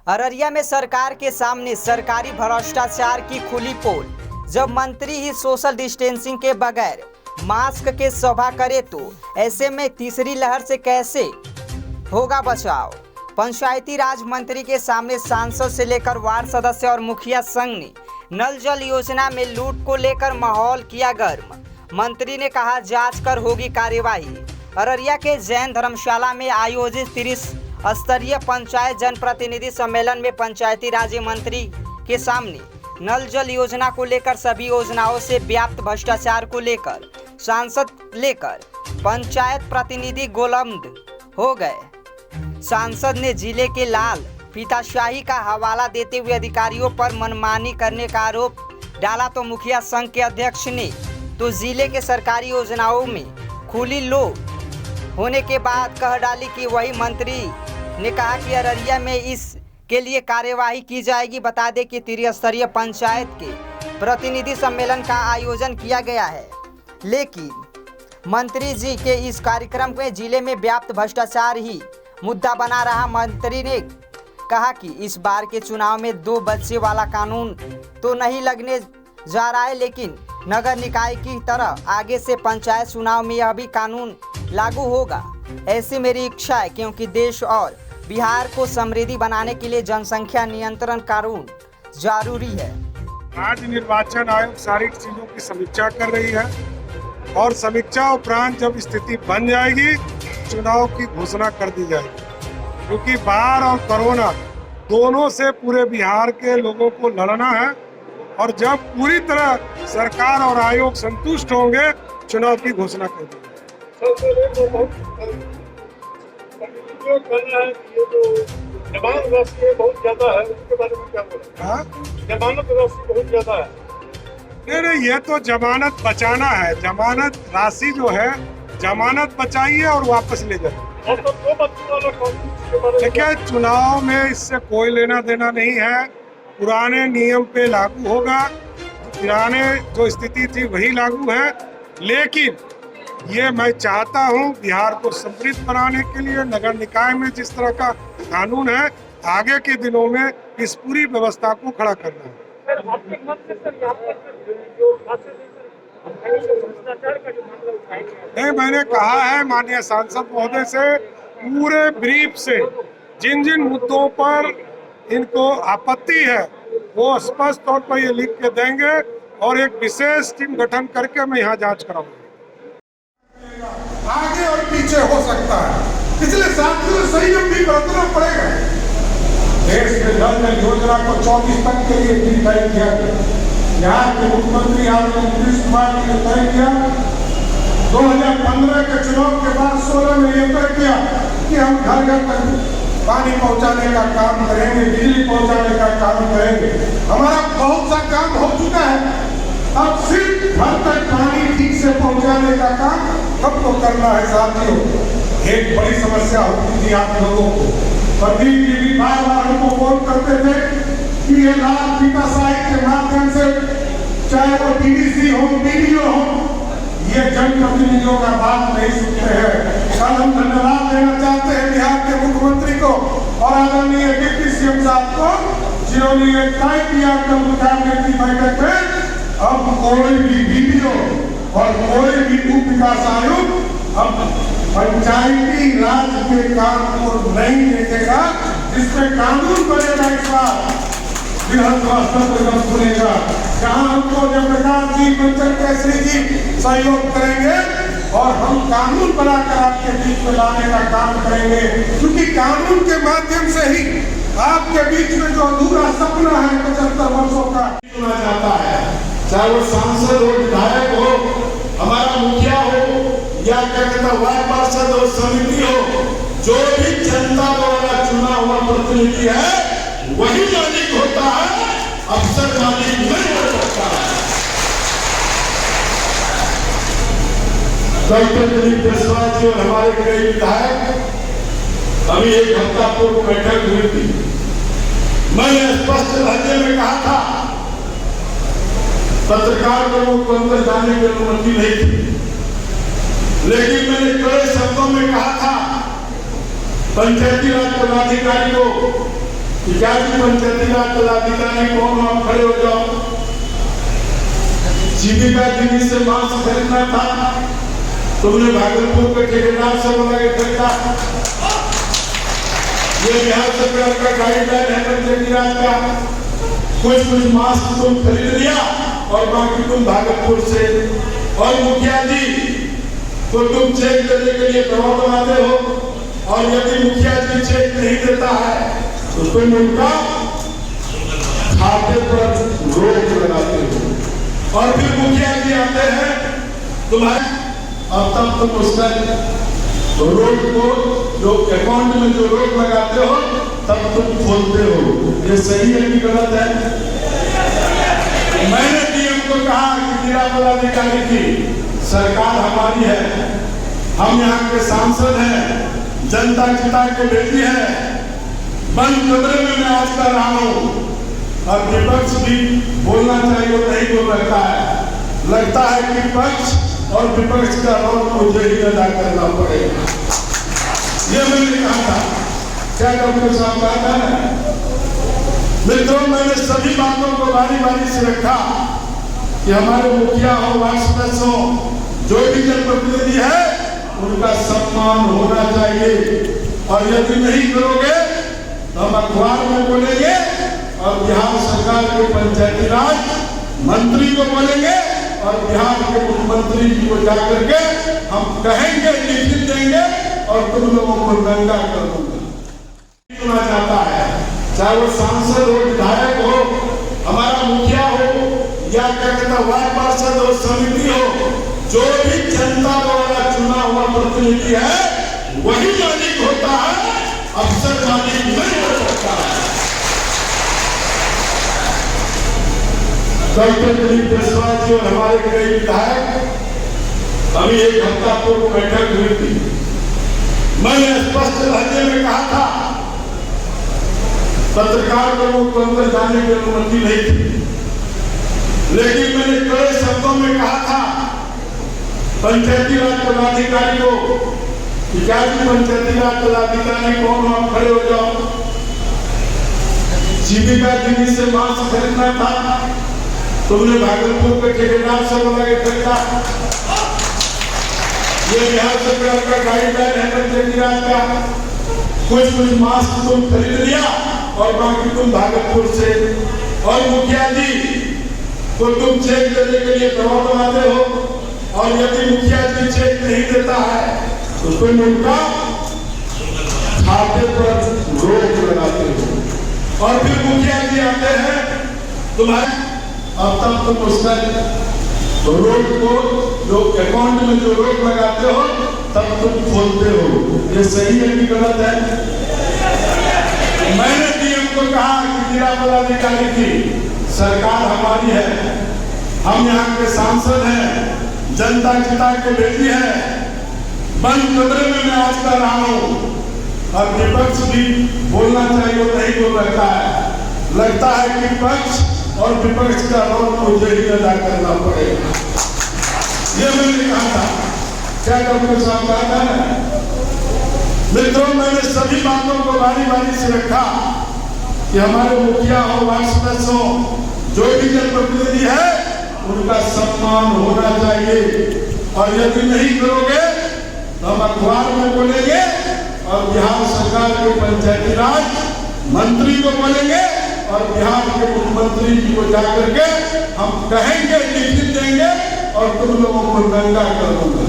अररिया में सरकार के सामने सरकारी भ्रष्टाचार की खुली पोल। जब मंत्री ही सोशल डिस्टेंसिंग के बगैर मास्क के सभा करे तो ऐसे में तीसरी लहर से कैसे होगा बचाव। पंचायती राज मंत्री के सामने सांसद से लेकर वार्ड सदस्य और मुखिया संघ ने नल जल योजना में लूट को लेकर माहौल किया गर्म। मंत्री ने कहा जांच कर होगी कार्यवाही। अररिया के जैन धर्मशाला में आयोजित 30 स्तरीय पंचायत जनप्रतिनिधि सम्मेलन में पंचायती राज मंत्री के सामने नल जल योजना को लेकर सभी योजनाओं से व्याप्त भ्रष्टाचार को लेकर सांसद लेकर पंचायत प्रतिनिधि गोलमद हो गए। सांसद ने जिले के लाल फीताशाही का हवाला देते हुए अधिकारियों पर मनमानी करने का आरोप डाला तो मुखिया संघ के अध्यक्ष ने तो जिले के सरकारी योजनाओं में खुली लो होने के बाद कह डाली कि वही मंत्री ने कहा कि अररिया में इस के लिए कार्यवाही की जाएगी। बता दें कि त्रिस्तरीय पंचायत के प्रतिनिधि सम्मेलन का आयोजन किया गया है, लेकिन मंत्री जी के इस कार्यक्रम में जिले में व्याप्त भ्रष्टाचार ही मुद्दा बना रहा। मंत्री ने कहा कि इस बार के चुनाव में 2 बच्चे वाला कानून तो नहीं लगने जा रहा है, लेकिन नगर निकाय की तरह आगे से पंचायत चुनाव में यह भी कानून लागू होगा। ऐसी मेरी इच्छा है, क्योंकि देश और बिहार को समृद्धि बनाने के लिए जनसंख्या नियंत्रण कानून जरूरी है। आज निर्वाचन आयोग सारी चीजों की समीक्षा कर रही है और समीक्षा उपरांत जब स्थिति बन जाएगी चुनाव की घोषणा कर दी जाएगी, क्योंकि बाढ़ और कोरोना दोनों से पूरे बिहार के लोगों को लड़ना है और जब पूरी तरह सरकार और आयोग संतुष्ट होंगे चुनाव की घोषणा कर दी जमानत राशि बहुत ज्यादा है, उसके बारे में क्या बोला? जमानत राशि बहुत ज्यादा है। नहीं, ये तो जमानत बचाना है। जमानत राशि जो है जमानत बचाइए और वापस ले जाइए। और तो 2 बच्चों वाला कानून देखिए, चुनाव में इससे कोई लेना देना नहीं है। पुराने नियम पे लागू होगा, पुराने जो स्थिति थी वही लागू है। लेकिन ये मैं चाहता हूँ बिहार को समृद्ध बनाने के लिए नगर निकाय में जिस तरह का कानून है आगे के दिनों में इस पूरी व्यवस्था को खड़ा करना है। नहीं, मैंने कहा है माननीय सांसद महोदय से पूरे ब्रीफ से जिन जिन मुद्दों पर इनको आपत्ति है वो स्पष्ट तौर पर ये लिख के देंगे और एक विशेष टीम गठन करके मैं यहाँ जांच कराऊंगा। आगे और पीछे हो सकता है, इसलिए साथियों संयम भी बरतना पड़ेगा। देश के जल जल योजना को 24 तक के लिए भी तय किया गया। यहाँ के मुख्यमंत्री आदरणीय नीतीश कुमार जी ने तय किया। 2015 के चुनाव के बाद 16 में ये तय किया कि हम घर घर तक पानी पहुंचाने का काम करेंगे, बिजली पहुंचाने का काम करेंगे। हमारा बहुत सा काम हो चुका है, अब सिर्फ घर तक पानी ठीक से पहुंचाने का काम सबको करना है। साथियों, एक बड़ी समस्या होती थी आप लोगों को। प्रदीप जी भी बार-बार हमको फोन करते थे कि ये लाल फीताशाही के माध्यम से चाहे वो डीडीसी हो, बीडीओ हो, ये जनप्रतिनिधियों का बात नहीं सुनते हैं। कल हम धन्यवाद देना चाहते हैं बिहार के मुख्यमंत्री को और आदरणीय डिप्टी सीएम साहब को, जिन्होंने ये तय किया कल कैबिनेट की बैठक में अब कोई भी बीडीओ और कोई भी उप विकास आयुक्त अब पंचायती राज के काम को नहीं देखेगा, जिसमें कानून बनेगा। इस बार विधानसभा सुनेगा, जहां हमको जयप्रकाश जी, मंचन केसरी जी सहयोग करेंगे और हम कानून बनाकर आपके बीच में लाने का काम करेंगे, क्योंकि कानून के माध्यम से ही आपके बीच में जो अधूरा सपना है 75 वर्षों का सुना जाता है। चाहे वो सांसद हो, विधायक हो, हमारा मुखिया हो या क्या कहता वार्ड पार्षद हो, समिति हो, जो भी जनता द्वारा चुना हुआ प्रतिनिधि है वही मालिक होता है, अफसर मालिक नहीं हो सकता। डॉक्टर दिलीप जसवाल जी और हमारे कई विधायक अभी 1 हफ्ता पूर्व बैठक हुई थी। मैंने स्पष्ट लहजे में कहा था पत्रकार लोगों को अंदर जाने की अनुमति नहीं थी, लेकिन मैंने कड़े शब्दों में कहा था पंचायती राज पदाधिकारी को कि क्या जी पंचायती राज पदाधिकारी कौन हो, आप खड़े हो जाओ। जीविका दीदी से मांस खरीदना था, तुमने भागलपुर के ठेकेदार से बोला कि खरीदा। ये बिहार सरकार का गाइडलाइन है पंचायती राज का, कुछ मास्क तुम खरीद लिया और बाकी तुम भागलपुर से। और मुखिया जी तो तुम चेक देने के लिए दबाव बनाते हो, और यदि मुखिया जी चेक नहीं देता है तो तुम उनका खाते पर रोक लगाते हो। और फिर मुखिया जी आते हैं तुम्हारे, अब तब तुम उसका रोड को जो अकाउंट में जो रोक लगाते हो तब तुम खोलते हो। ये सही है कि गलत है? मैंने डीएम को कहा कि जिला पदाधिकारी की सरकार हमारी है, हम यहाँ के सांसद हैं, जनता चिता के बेटी है, बंद कमरे में मैं आज कर रहा हूँ और विपक्ष भी बोलना चाहिए, नहीं बोल रखा है। लगता है कि पक्ष और विपक्ष का रोल मुझे ही अदा करना पड़ेगा। ये मैंने कहा था, क्या डॉक्टर साहब कहा था ना। मित्रों, मैंने सभी बातों को बारी बारी से रखा कि हमारे मुखिया हो, वार्ड सदस्य हो, जो भी जनप्रतिनिधि है उनका सम्मान होना चाहिए। और यदि नहीं करोगे तो हम अखबार में बोलेंगे और बिहार सरकार के पंचायती राज मंत्री को बोलेंगे और बिहार के मुख्यमंत्री जी को जाकर के हम कहेंगे, लिखित देंगे और तुम लोगों को दंगा कर दूंगा। सुना जाता है, चाहे वो सांसद हो, विधायक हो, हमारा मुखिया हो या क्या कहता वार्ड पार्षद हो, समिति हो, जो भी जनता द्वारा चुना हुआ प्रतिनिधि है वही मालिक होता है, अफसर मालिक नहीं हो सकता है। डॉक्टर दिलीप जायसवाल जी और हमारे कई विधायक अभी एक हफ्ता पूर्व बैठक हुई थी। मैंने स्पष्ट लहजे में कहा था पत्रकार लोगों को अंदर जाने की अनुमति नहीं थी, लेकिन मैंने कड़े शब्दों में कहा था पंचायती राज पदाधिकारी को कि क्या जी पंचायती राज पदाधिकारी कौन हो, आप खड़े हो जाओ। जीविका दीदी से मांस खरीदना था, तुमने भागलपुर के ठेकेदार से बोला कि खरीदा। ये बिहार सरकार का गाइडलाइन है पंचायती राज का, कुछ मास्क तुम खरीद लिया और बाकी तुम भागलपुर से। और मुखिया जी तो तुम चेक देने के लिए दबाव बनाते हो, और यदि मुखिया जी चेक नहीं देता है तो तुम उनका खाते पर रोक लगाते हो। और फिर मुखिया जी आते हैं तुम्हारे, अब तब तुम उसका रोड को जो अकाउंट में जो रोक लगाते हो तब तुम खोलते हो। ये सही है कि गलत है? मैंने डीएम को कहा कि जिला पदाधिकारी की सरकार हमारी है, हम यहाँ के सांसद हैं, जनता चिता के बेटी है, बंद कमरे में मैं आज कर रहा हूँ और विपक्ष भी बोलना चाहिए, नहीं बोल रखा है। लगता है कि पक्ष और विपक्ष का रोल मुझे ही अदा करना पड़ेगा। ये मैंने कहा था, क्या डॉक्टर साहब कहा था ना। मित्रों, मैंने सभी बातों को बारी बारी से रखा कि हमारे मुखिया हो, वार्ड सदस्य हो, जो भी जनप्रतिनिधि है उनका सम्मान होना चाहिए। और यदि नहीं करोगे तो हम अखबार में बोलेंगे और बिहार सरकार के पंचायती राज मंत्री को बोलेंगे और बिहार के मुख्यमंत्री जी को जाकर के हम कहेंगे, लिखित देंगे और तुम लोगों को दंगा कर दूंगा।